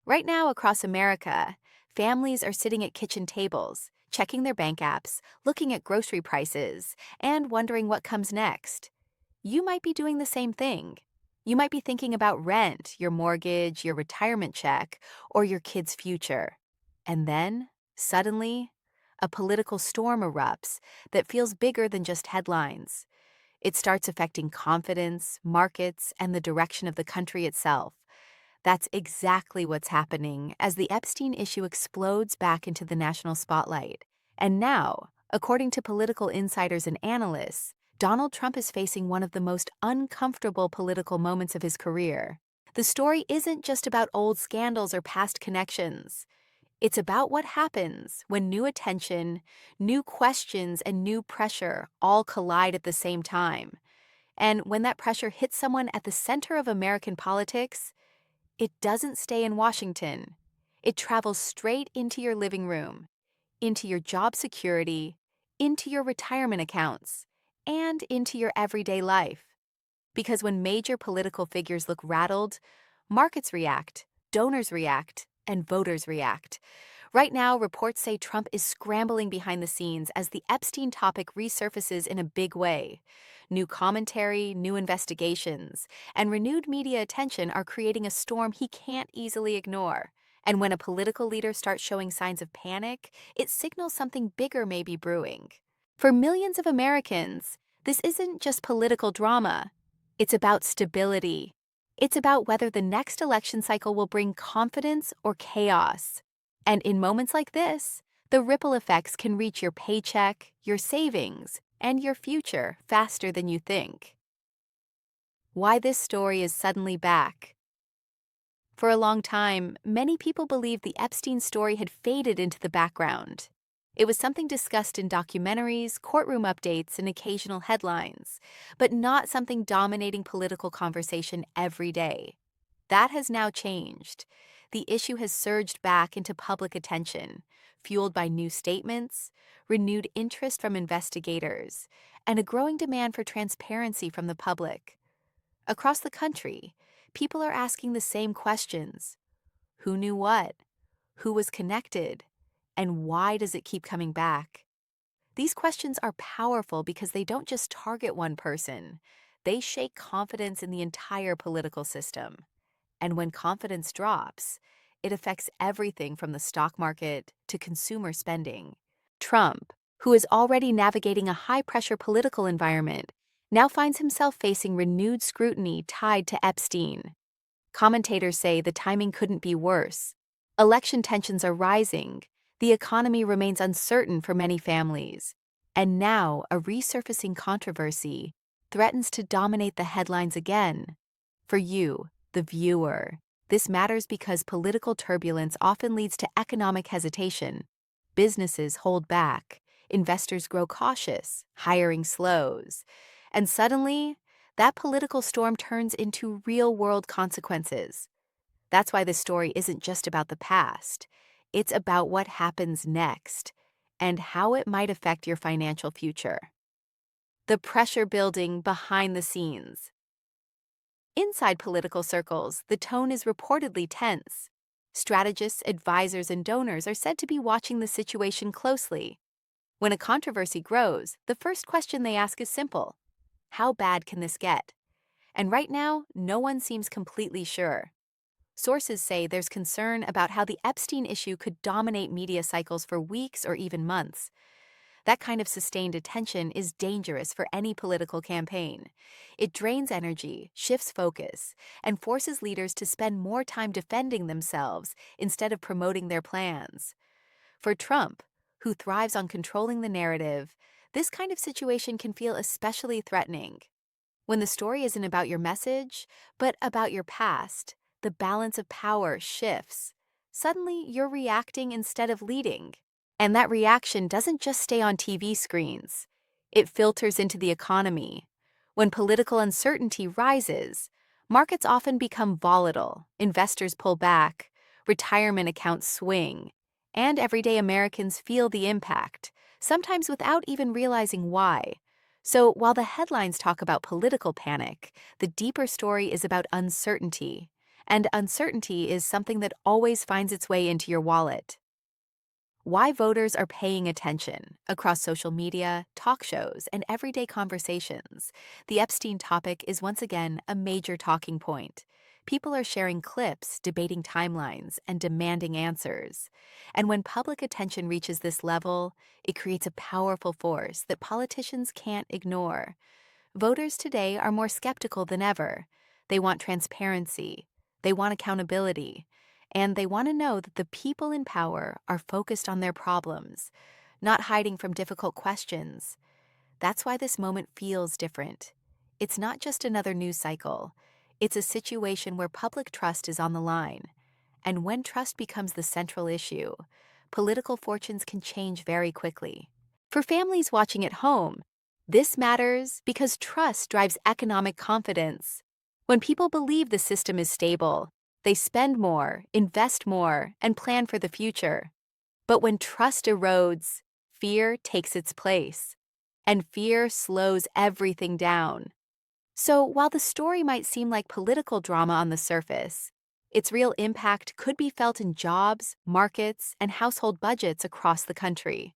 Right now, across America, families are sitting at kitchen tables, checking their bank apps, looking at grocery prices, and wondering what comes next. You might be doing the same thing. You might be thinking about rent, your mortgage, your retirement check, or your kid's future. And then, suddenly, a political storm erupts that feels bigger than just headlines. It starts affecting confidence, markets, and the direction of the country itself. That's exactly what's happening as the Epstein issue explodes back into the national spotlight. And now, according to political insiders and analysts, Donald Trump is facing one of the most uncomfortable political moments of his career. The story isn't just about old scandals or past connections. It's about what happens when new attention, new questions, and new pressure all collide at the same time. And when that pressure hits someone at the center of American politics, it doesn't stay in Washington. It travels straight into your living room, into your job security, into your retirement accounts, and into your everyday life. Because when major political figures look rattled, markets react, donors react, and voters react. Right now, reports say Trump is scrambling behind the scenes as the Epstein topic resurfaces in a big way. New commentary, new investigations, and renewed media attention are creating a storm he can't easily ignore. And when a political leader starts showing signs of panic, it signals something bigger may be brewing. For millions of Americans, this isn't just political drama. It's about stability. It's about whether the next election cycle will bring confidence or chaos. And in moments like this, the ripple effects can reach your paycheck, your savings, and your future faster than you think. Why this story is suddenly back. For a long time, many people believed the Epstein story had faded into the background. It was something discussed in documentaries, courtroom updates, and occasional headlines, but not something dominating political conversation every day. That has now changed. The issue has surged back into public attention, fueled by new statements, renewed interest from investigators, and a growing demand for transparency from the public. Across the country, people are asking the same questions. Who knew what? Who was connected? And why does it keep coming back? These questions are powerful because they don't just target one person. They shake confidence in the entire political system. And when confidence drops, it affects everything from the stock market to consumer spending. Trump, who is already navigating a high-pressure political environment, now finds himself facing renewed scrutiny tied to Epstein. Commentators say the timing couldn't be worse. Election tensions are rising. The economy remains uncertain for many families. And now a resurfacing controversy threatens to dominate the headlines again. For you, the viewer, this matters because political turbulence often leads to economic hesitation. Businesses hold back, investors grow cautious, hiring slows, and suddenly, that political storm turns into real-world consequences. That's why this story isn't just about the past. It's about what happens next and how it might affect your financial future. The pressure building behind the scenes. Inside political circles, the tone is reportedly tense. Strategists, advisors, and donors are said to be watching the situation closely. When a controversy grows, the first question they ask is simple: how bad can this get? And right now, no one seems completely sure. Sources say there's concern about how the Epstein issue could dominate media cycles for weeks or even months. That kind of sustained attention is dangerous for any political campaign. It drains energy, shifts focus, and forces leaders to spend more time defending themselves instead of promoting their plans. For Trump, who thrives on controlling the narrative, this kind of situation can feel especially threatening. When the story isn't about your message, but about your past, the balance of power shifts. Suddenly, you're reacting instead of leading. And that reaction doesn't just stay on TV screens. It filters into the economy. When political uncertainty rises, markets often become volatile, investors pull back, retirement accounts swing, and everyday Americans feel the impact, sometimes without even realizing why. So while the headlines talk about political panic, the deeper story is about uncertainty. And uncertainty is something that always finds its way into your wallet. Why voters are paying attention across social media, talk shows, and everyday conversations. The Epstein topic is once again a major talking point. People are sharing clips, debating timelines, and demanding answers. And when public attention reaches this level, it creates a powerful force that politicians can't ignore. Voters today are more skeptical than ever. They want transparency, they want accountability, and they want to know that the people in power are focused on their problems, not hiding from difficult questions. That's why this moment feels different. It's not just another news cycle, it's a situation where public trust is on the line. And when trust becomes the central issue, political fortunes can change very quickly. For families watching at home, this matters because trust drives economic confidence. When people believe the system is stable, they spend more, invest more, and plan for the future. But when trust erodes, fear takes its place. And fear slows everything down. So while the story might seem like political drama on the surface, its real impact could be felt in jobs, markets, and household budgets across the country.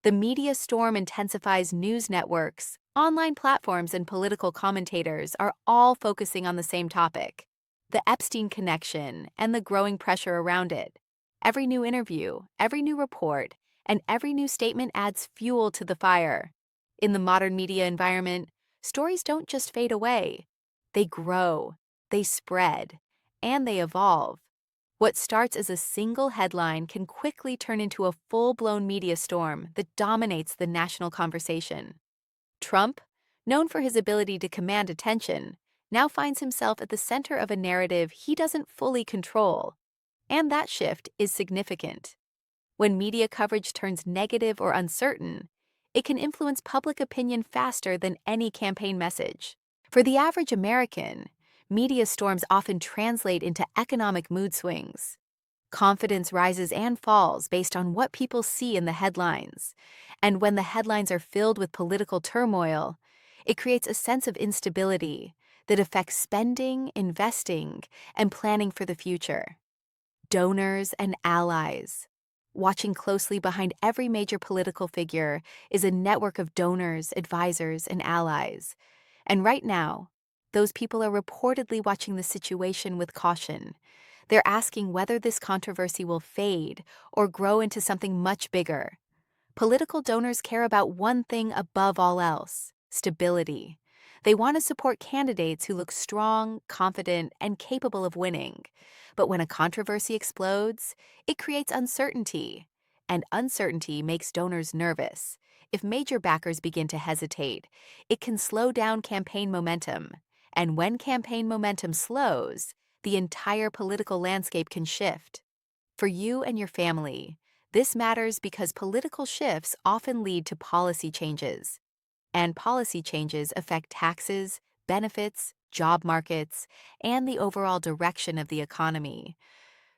The media storm intensifies news networks, online platforms, and political commentators are all focusing on the same topic: the Epstein connection and the growing pressure around it. Every new interview, every new report, and every new statement adds fuel to the fire. In the modern media environment, stories don't just fade away. They grow, they spread, and they evolve. What starts as a single headline can quickly turn into a full-blown media storm that dominates the national conversation. Trump, known for his ability to command attention, now finds himself at the center of a narrative he doesn't fully control. And that shift is significant. When media coverage turns negative or uncertain, it can influence public opinion faster than any campaign message. For the average American, media storms often translate into economic mood swings. Confidence rises and falls based on what people see in the headlines. And when the headlines are filled with political turmoil, it creates a sense of instability that affects spending, investing, and planning for the future. Donors and allies. Watching closely behind every major political figure is a network of donors, advisors, and allies. And right now, those people are reportedly watching the situation with caution. They're asking whether this controversy will fade or grow into something much bigger. Political donors care about one thing above all else: stability. They want to support candidates who look strong, confident, and capable of winning. But when a controversy explodes, it creates uncertainty. And uncertainty makes donors nervous. If major backers begin to hesitate, it can slow down campaign momentum. And when campaign momentum slows, the entire political landscape can shift. For you and your family, this matters because political shifts often lead to policy changes. And policy changes affect taxes, benefits, job markets, and the overall direction of the economy.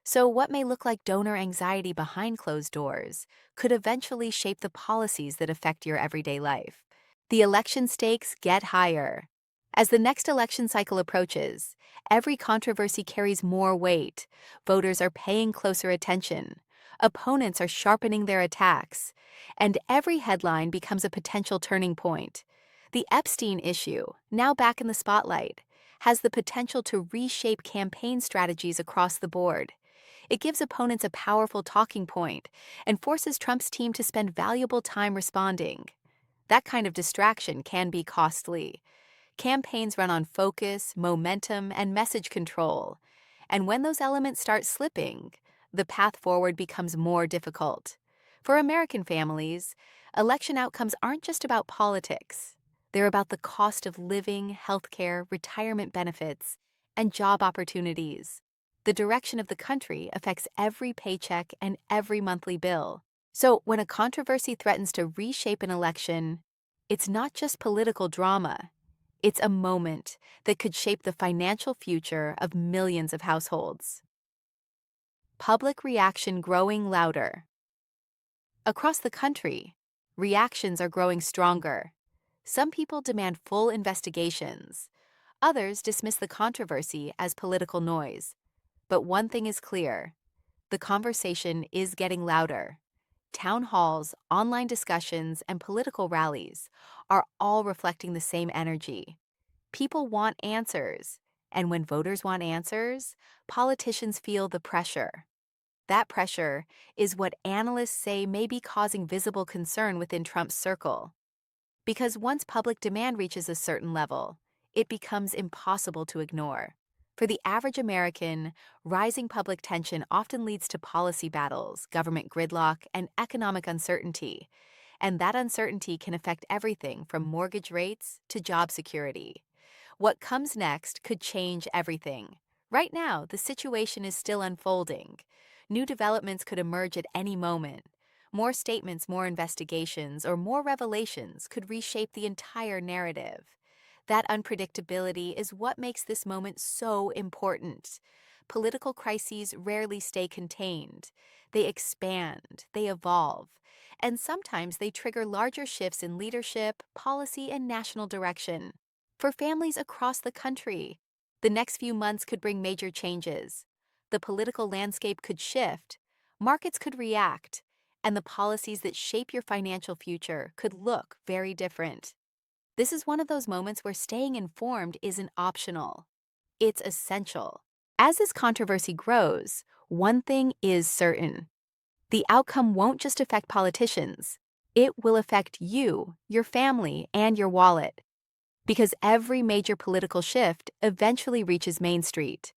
So, what may look like donor anxiety behind closed doors could eventually shape the policies that affect your everyday life. The election stakes get higher. As the next election cycle approaches, every controversy carries more weight. Voters are paying closer attention. Opponents are sharpening their attacks. And every headline becomes a potential turning point. The Epstein issue, now back in the spotlight, has the potential to reshape campaign strategies across the board. It gives opponents a powerful talking point and forces Trump's team to spend valuable time responding. That kind of distraction can be costly. Campaigns run on focus, momentum, and message control. And when those elements start slipping, the path forward becomes more difficult. For American families, election outcomes aren't just about politics. They're about the cost of living, healthcare, retirement benefits, and job opportunities. The direction of the country affects every paycheck and every monthly bill. So when a controversy threatens to reshape an election, it's not just political drama. It's a moment that could shape the financial future of millions of households. Public reaction growing louder. Across the country, reactions are growing stronger. Some people demand full investigations. Others dismiss the controversy as political noise. But one thing is clear: the conversation is getting louder. Town halls, online discussions, and political rallies are all reflecting the same energy. People want answers, and when voters want answers, politicians feel the pressure. That pressure is what analysts say may be causing visible concern within Trump's circle. Because once public demand reaches a certain level, it becomes impossible to ignore. For the average American, rising public tension often leads to policy battles, government gridlock, and economic uncertainty. And that uncertainty can affect everything from mortgage rates to job security. What comes next could change everything. Right now, the situation is still unfolding. New developments could emerge at any moment. More statements, more investigations, or more revelations could reshape the entire narrative. That unpredictability is what makes this moment so important. Political crises rarely stay contained. They expand, they evolve, and sometimes they trigger larger shifts in leadership, policy, and national direction. For families across the country, the next few months could bring major changes. The political landscape could shift, markets could react, and the policies that shape your financial future could look very different. This is one of those moments where staying informed isn't optional. It's essential. As this controversy grows, one thing is certain: the outcome won't just affect politicians, it will affect you, your family, and your wallet. Because every major political shift eventually reaches Main Street.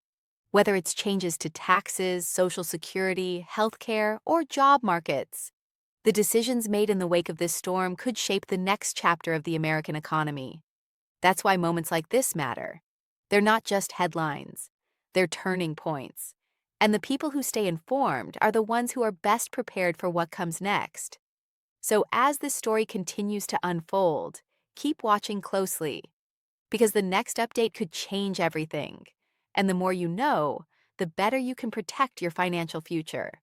Whether it's changes to taxes, Social Security, healthcare, or job markets, the decisions made in the wake of this storm could shape the next chapter of the American economy. That's why moments like this matter. They're not just headlines, they're turning points. And the people who stay informed are the ones who are best prepared for what comes next. So as this story continues to unfold, keep watching closely, because the next update could change everything. And the more you know, the better you can protect your financial future.